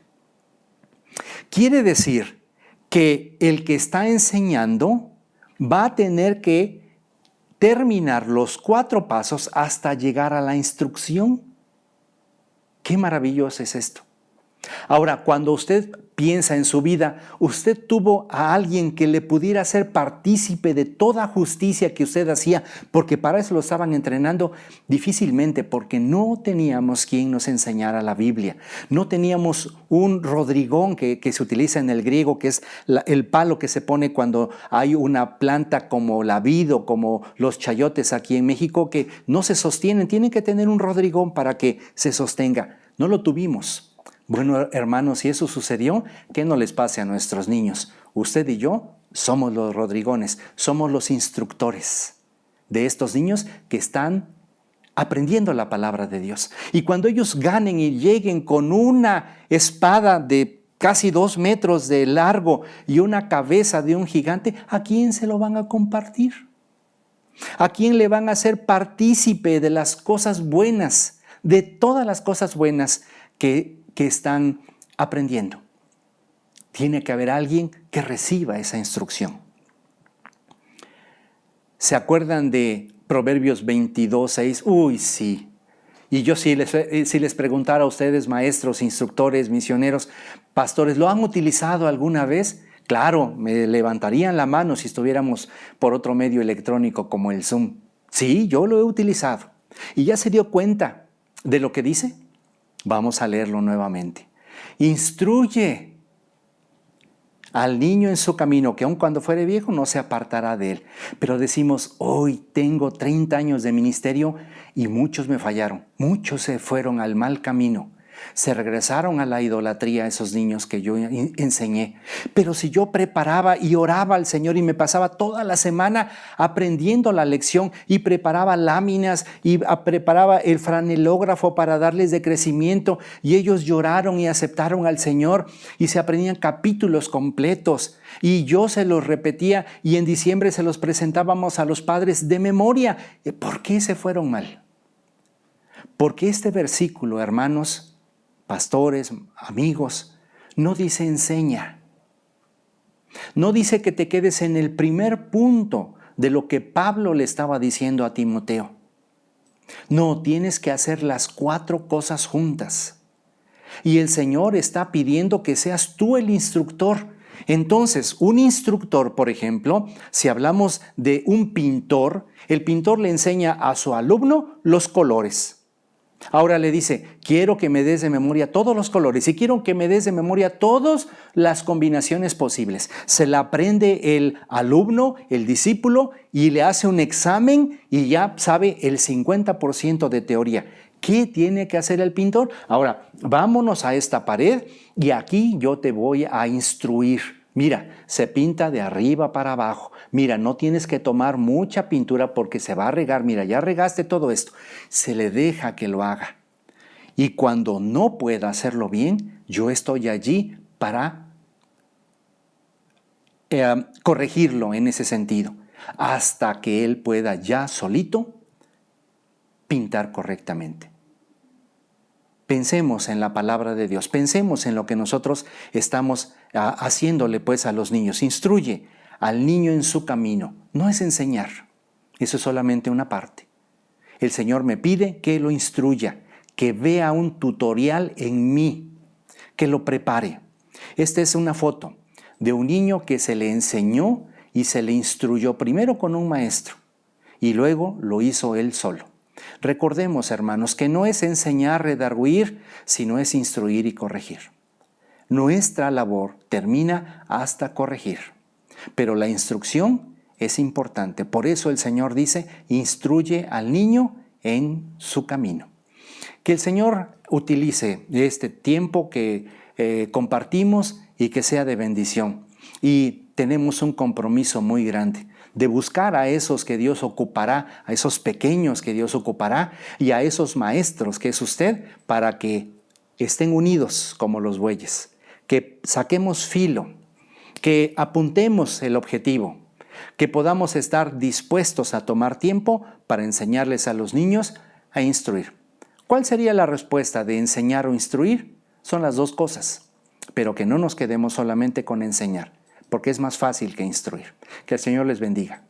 Quiere decir que el que está enseñando va a tener que terminar los 4 pasos hasta llegar a la instrucción. Qué maravilloso es esto. Ahora, cuando usted piensa en su vida, usted tuvo a alguien que le pudiera hacer partícipe de toda justicia que usted hacía, porque para eso lo estaban entrenando difícilmente, porque no teníamos quien nos enseñara la Biblia. No teníamos un rodrigón que se utiliza en el griego, que es el palo que se pone cuando hay una planta como la vid o como los chayotes aquí en México, que no se sostienen. Tienen que tener un rodrigón para que se sostenga. No lo tuvimos. Bueno, hermanos, si eso sucedió, ¿qué no les pase a nuestros niños? Usted y yo somos los rodrigones, somos los instructores de estos niños que están aprendiendo la palabra de Dios. Y cuando ellos ganen y lleguen con una espada de casi 2 metros de largo y una cabeza de un gigante, ¿a quién se lo van a compartir? ¿A quién le van a hacer partícipe de las cosas buenas, de todas las cosas buenas que están aprendiendo? Tiene que haber alguien que reciba esa instrucción. ¿Se acuerdan de Proverbios 22:6? Uy, sí. Y yo si les preguntara a ustedes, maestros, instructores, misioneros, pastores, ¿lo han utilizado alguna vez? Claro, me levantarían la mano si estuviéramos por otro medio electrónico como el Zoom. Sí, yo lo he utilizado. ¿Y ya se dio cuenta de lo que dice? Vamos a leerlo nuevamente. Instruye al niño en su camino, que aun cuando fuere viejo no se apartará de él. Pero decimos, hoy tengo 30 años de ministerio y muchos me fallaron. Muchos se fueron al mal camino. Se regresaron a la idolatría esos niños que yo enseñé. Pero si yo preparaba y oraba al Señor y me pasaba toda la semana aprendiendo la lección y preparaba láminas y preparaba el franelógrafo para darles de crecimiento, y ellos lloraron y aceptaron al Señor y se aprendían capítulos completos y yo se los repetía y en diciembre se los presentábamos a los padres de memoria. ¿Por qué se fueron mal? Porque este versículo, hermanos, pastores, amigos, no dice enseña. No dice que te quedes en el primer punto de lo que Pablo le estaba diciendo a Timoteo. No, tienes que hacer las 4 cosas juntas. Y el Señor está pidiendo que seas tú el instructor. Entonces, un instructor, por ejemplo, si hablamos de un pintor, el pintor le enseña a su alumno los colores. Ahora le dice, quiero que me des de memoria todos los colores y quiero que me des de memoria todas las combinaciones posibles. Se la aprende el alumno, el discípulo, y le hace un examen y ya sabe el 50% de teoría. ¿Qué tiene que hacer el pintor? Ahora, vámonos a esta pared y aquí yo te voy a instruir. Mira, se pinta de arriba para abajo. Mira, no tienes que tomar mucha pintura porque se va a regar. Mira, ya regaste todo esto. Se le deja que lo haga. Y cuando no pueda hacerlo bien, yo estoy allí para corregirlo en ese sentido, hasta que él pueda ya solito pintar correctamente. Pensemos en la palabra de Dios, pensemos en lo que nosotros estamos haciéndole pues a los niños. Instruye al niño en su camino, no es enseñar, eso es solamente una parte. El Señor me pide que lo instruya, que vea un tutorial en mí, que lo prepare. Esta es una foto de un niño que se le enseñó y se le instruyó primero con un maestro y luego lo hizo él solo. Recordemos, hermanos, que no es enseñar, redarguir, sino es instruir y corregir. Nuestra labor termina hasta corregir, pero la instrucción es importante. Por eso el Señor dice, instruye al niño en su camino. Que el Señor utilice este tiempo que compartimos y que sea de bendición. Y tenemos un compromiso muy grande de buscar a esos que Dios ocupará, a esos pequeños que Dios ocupará y a esos maestros que es usted para que estén unidos como los bueyes, que saquemos filo, que apuntemos el objetivo, que podamos estar dispuestos a tomar tiempo para enseñarles a los niños a instruir. ¿Cuál sería la respuesta de enseñar o instruir? Son las dos cosas, pero que no nos quedemos solamente con enseñar, porque es más fácil que instruir. Que el Señor les bendiga.